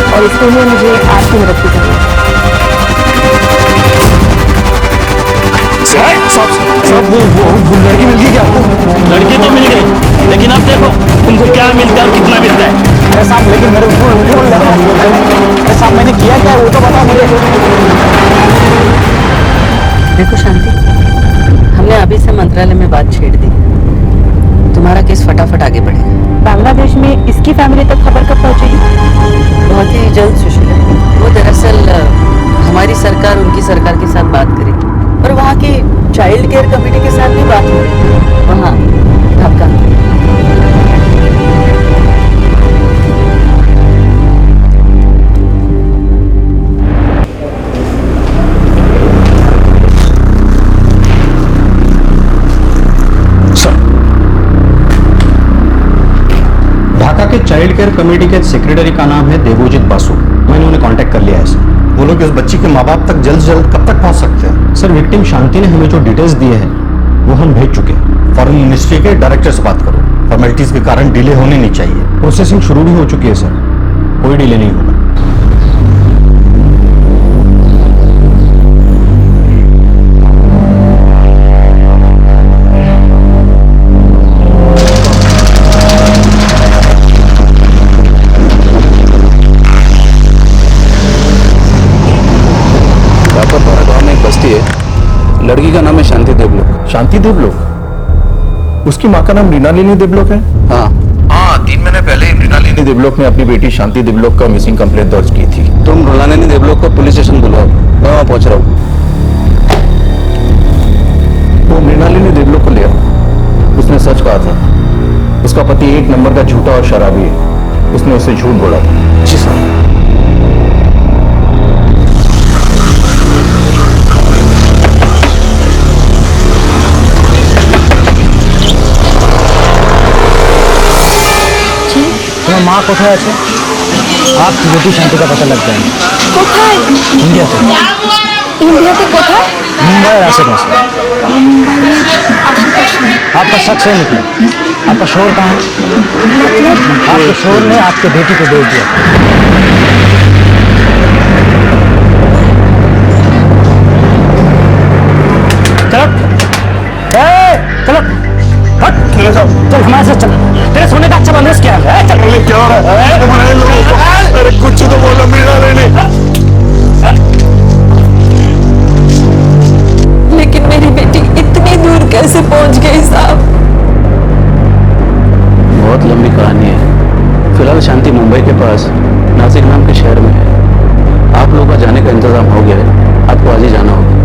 और इसके लिए मुझे आपकी मदद की जरूरत है। वो लड़की मिल गई क्या आपको? लड़की तो मिल गई, लेकिन अब देखो तुमको क्या मिलता है और कितना मिलता है। अरे साहब, लेकिन मेरे अरे साहब, मैंने किया क्या है वो तो बताओ मुझे। देखो शांति, हमने अभी से मंत्रालय में बात छेड़ दी, तुम्हारा केस फटाफट आगे बढ़ेगा। बांग्लादेश में इसकी फैमिली तक खबर कब पहुंचेगी? बहुत ही जल्द सुशीला। वो दरअसल हमारी सरकार उनकी सरकार के साथ बात करेगी और वहाँ के चाइल्ड केयर कमेटी के साथ भी बात हो रही है। वहाँ ढाका। ढाका के चाइल्ड केयर कमेटी के सेक्रेटरी का नाम है देवोजित बासु। मैंने उन्हें कांटेक्ट कर लिया है सर। वो लोग इस बच्ची के माँ बाप तक जल्द से जल्द कब तक पहुंच सकते हैं? सर, विक्टिम शांति ने हमें जो डिटेल्स दिए हैं वो हम भेज चुके हैं। फॉरेन मिनिस्ट्री के डायरेक्टर से बात करो। फॉर्मेलिटीज के कारण डिले होने नहीं चाहिए। प्रोसेसिंग शुरू भी हो चुकी है सर, कोई डिले नहीं होगा। लड़की का नाम है शांति देवलोक। शांति देवलोक? उसकी माँ का नाम रीनालिनी देवलोक है? हाँ, 3 महीने पहले ही रीनालिनी देवलोक ने अपनी बेटी शांति देवलोक का मिसिंग कंप्लेंट दर्ज की थी। तुम रीनालिनी देवलोक को पुलिस स्टेशन बुलाओ, मैं वहाँ पहुँच रहा हूँ। वो मृणालिनी देवलोक को ले आओ। उसने सच कहा था, उसका पति 1 नंबर का झूठा और शराबी है। उसने उसे झूठ बोला था। जी सर। মা কোথায় আছে? आपकी बेटी शांति का पता लग जाएगा। কোথায়? इंडिया से। ইন্ডিয়াতে কোথায়? मुंबई आसपास। आपका शक सही निकला। आपका शोर कहाँ है? आपके शोर ने आपके बेटी को भेज दिया। चलो, चलो, हट, चल हमारे साथ चल। तेरे सोने का अच्छा बंदोबस्त क्या है? चल। क्या हो रहा है तुम्हारे लोगों को? अरे कुछ तो बोलो मृणालिनी। लेकिन मेरी बेटी इतनी दूर कैसे पहुंच गई साहब? बहुत लंबी कहानी है। फिलहाल शांति मुंबई के पास नासिक नाम के शहर में है। आप लोगों का जाने का इंतजाम हो गया है, आपको आज ही जाना होगा।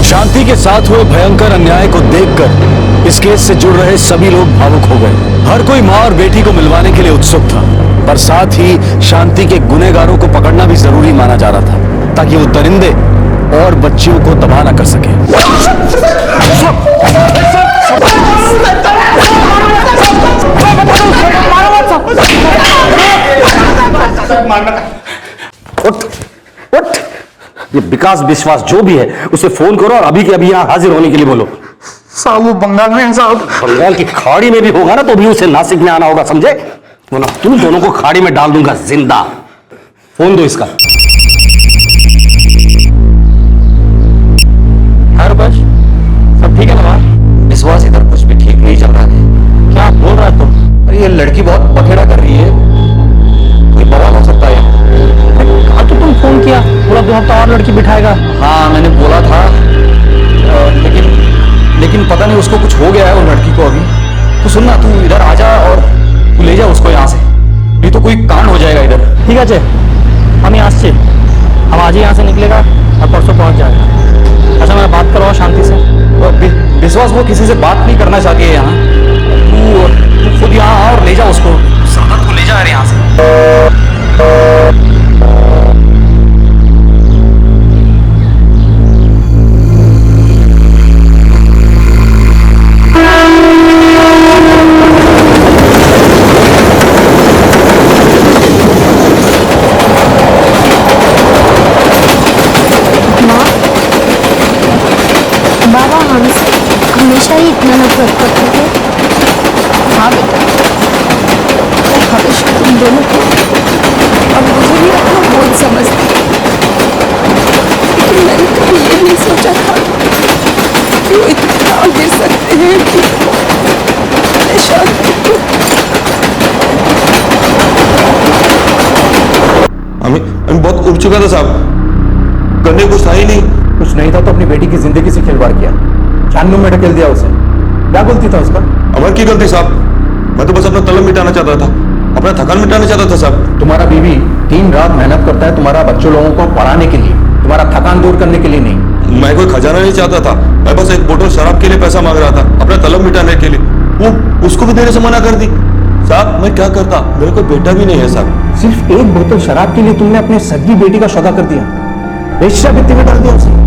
शांति के साथ हुए भयंकर अन्याय को देखकर इस केस से जुड़ रहे सभी लोग भावुक हो गए। हर कोई मां और बेटी को मिलवाने के लिए उत्सुक था, पर साथ ही शांति के गुनहगारों को पकड़ना भी जरूरी माना जा रहा था, ताकि वो दरिंदे और बच्चियों को तबाह ना कर सके। उठ, उठ। ये विकास विश्वास जो भी है उसे फोन करो और अभी के अभी यहाँ हाजिर होने के लिए बोलो। साहब वो बंगाल में है साहब। बंगाल की खाड़ी में भी होगा ना तो भी उसे नासिक में आना होगा, समझे? वरना तुम दोनों को खाड़ी में डाल दूंगा जिंदा। फोन दो इसका। हर बस सब ठीक है ना वहाँ? विश्वास इधर कुछ भी ठीक नहीं चल रहा है। क्या बोल रहा है तुम? अरे ये लड़की बहुत बखेड़ा कर रही है, कोई बवाल हो सकता है। कहा तो तुम फोन किया, पूरा 2 हफ्ता और लड़की बिठाएगा। हाँ मैंने बोला था, लेकिन पता नहीं उसको कुछ हो गया है वो लड़की को अभी। तो सुनना, तू इधर आ जा और तू ले जा उसको यहाँ से, नहीं तो कोई कांड हो जाएगा इधर। ठीक है चे, हम यहाँ से हम आज ही यहाँ से निकलेगा और परसों पहुँच जाएगा। अच्छा मैं बात करवाओ शांति से। विश्वास वो किसी से बात नहीं करना चाहती है यहाँ। तू खुद यहाँ आ और ले जा उसको, सादत को ले जा यहाँ से। बाबा हमसे हमेशा ही इतना नफरत करते थे। हाँ बेटा, मैं हमेशा तुम दोनों को और मुझे भी अपना बोझ समझती, लेकिन मैंने कभी ये नहीं सोचा था कि वो इतना गिर सकते हैं कि मैं शांति को। हमें बहुत उब चुका था साहब, करने कुछ था ही नहीं। कुछ नहीं था तो अपनी बेटी की जिंदगी से खिलवाड़ किया, जानबूझ में ढकेल दिया उसे। क्या गलती था उसका? अमर की गलती साहब, मैं तो बस अपना तलब मिटाना चाहता था, अपना थकान मिटाना चाहता था साहब। तुम्हारा बीवी दिन रात मेहनत करता है तुम्हारा बच्चों लोगों को पढ़ाने के लिए, तुम्हारा थकान दूर करने के लिए नहीं। मैं कोई खजाना नहीं चाहता था, मैं बस एक बोतल शराब के लिए पैसा मांग रहा था, अपना तलब मिटाने के लिए। वो उसको भी देने से मना कर दी। साहब मैं क्या करता, मेरे को बेटा भी नहीं है साहब। सिर्फ एक बोतल शराब के लिए तुमने अपने सगी बेटी का सौदा कर दिया, वेश्यावृत्ति में डाल दिया उसे।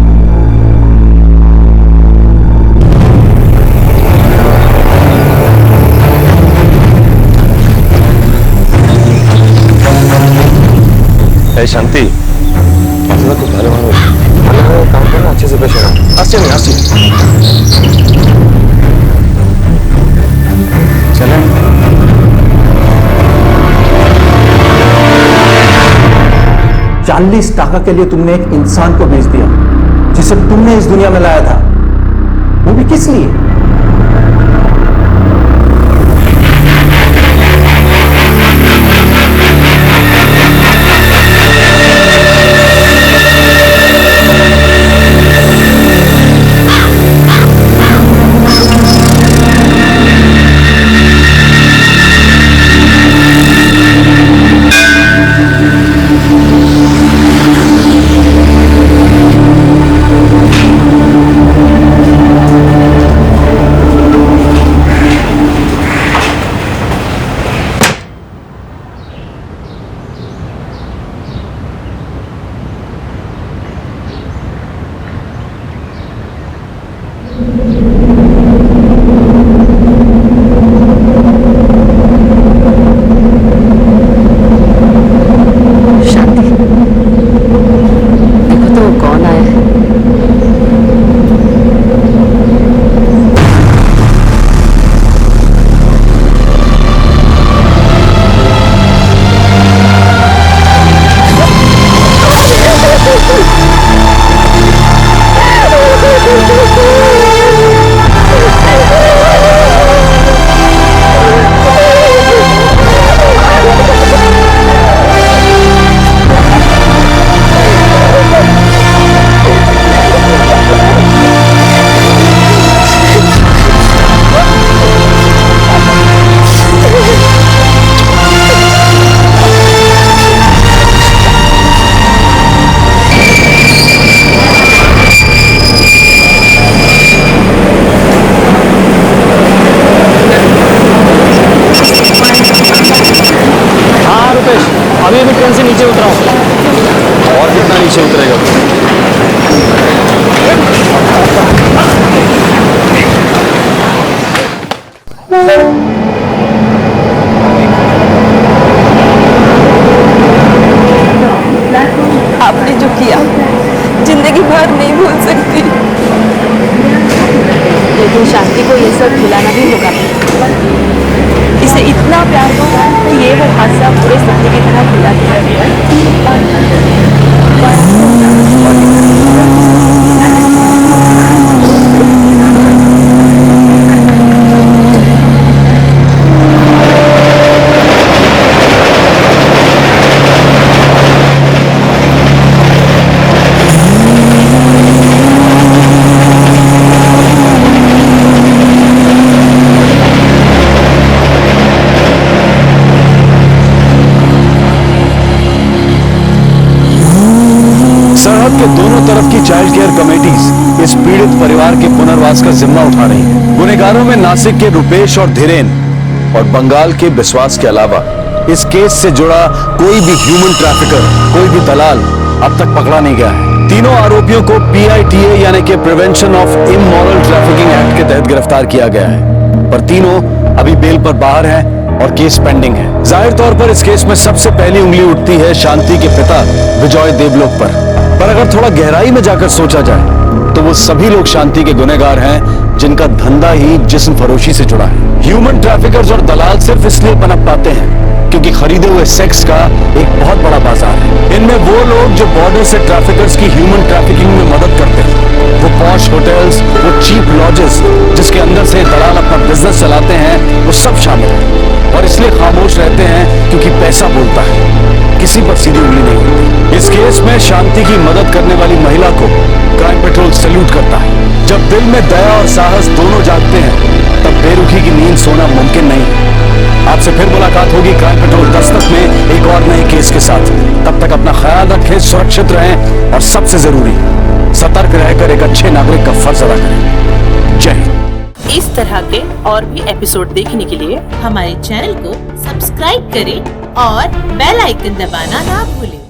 शांति कुछ भाले मांगो, काम करना अच्छे से पेश आना। आस्ते नहीं आस्ते चले। 40 टाका के लिए तुमने एक इंसान को बेच दिया जिसे तुमने इस दुनिया में लाया था, वो भी किस लिए? से उतरेगा तू। आपने जो किया जिंदगी भर नहीं भूल सकती। लेकिन शांति को ये सब खिलाना भी होगा। इसे इतना प्यार दो कि ये वो हादसा पूरे सपने की तरह खिला सरहद के दोनों तरफ की चाइल्ड केयर कमेटीज इस पीड़ित परिवार के पुनर्वास का जिम्मा उठा रही हैं। गुनहगारों में नासिक के रुपेश और धीरेन और बंगाल के विश्वास के अलावा इस केस से जुड़ा कोई भी ह्यूमन ट्रैफिकर, कोई भी दलाल अब तक पकड़ा नहीं गया है। तीनों आरोपियों को PITA यानी कि prevention of immoral trafficking act के तहत गिरफ्तार किया गया है, पर तीनों अभी बेल पर बाहर हैं और केस पेंडिंग है। जाहिर तौर पर इस केस में सबसे पहली उंगली उठती है शांति के पिता विजय देवलोक पर अगर थोड़ा गहराई में जाकर सोचा जाए तो वो सभी लोग शांति के गुनहगार हैं जिनका धंधा ही जिस्म फरोशी से जुड़ा है। ह्यूमन ट्रैफिकर्स और दलाल सिर्फ इसलिए पनप पाते हैं क्योंकि खरीदे हुए सेक्स का एक बहुत बड़ा बाजार है। इनमें वो लोग जो बॉर्डर से ट्रैफिकर्स की ह्यूमन ट्रैफिकिंग में मदद करते हैं, वो पॉश होटल्स, वो चीप लॉजेस जिसके अंदर से दलाल अपना बिजनेस चलाते हैं, वो सब शामिल है और इसलिए खामोश रहते हैं क्योंकि पैसा बोलता है, किसी पर सीधी उंगली नहीं होती। इस केस में शांति की मदद करने वाली महिला को क्राइम पेट्रोल सैल्यूट करता है। जब दिल में दया और साहस दोनों जागते हैं तब बेरुखी की नींद सोना मुमकिन नहीं है। आपसे फिर मुलाकात होगी क्राइम पेट्रोल दस्तक में एक और नए केस के साथ। तब तक अपना ख्याल रखें, सुरक्षित रहें और सबसे जरूरी सतर्क रहकर एक अच्छे नागरिक का फर्ज अदा करें। जय हिंद। इस तरह के और भी एपिसोड देखने के लिए हमारे चैनल को सब्सक्राइब करें और बेल आइकन दबाना ना भूलें।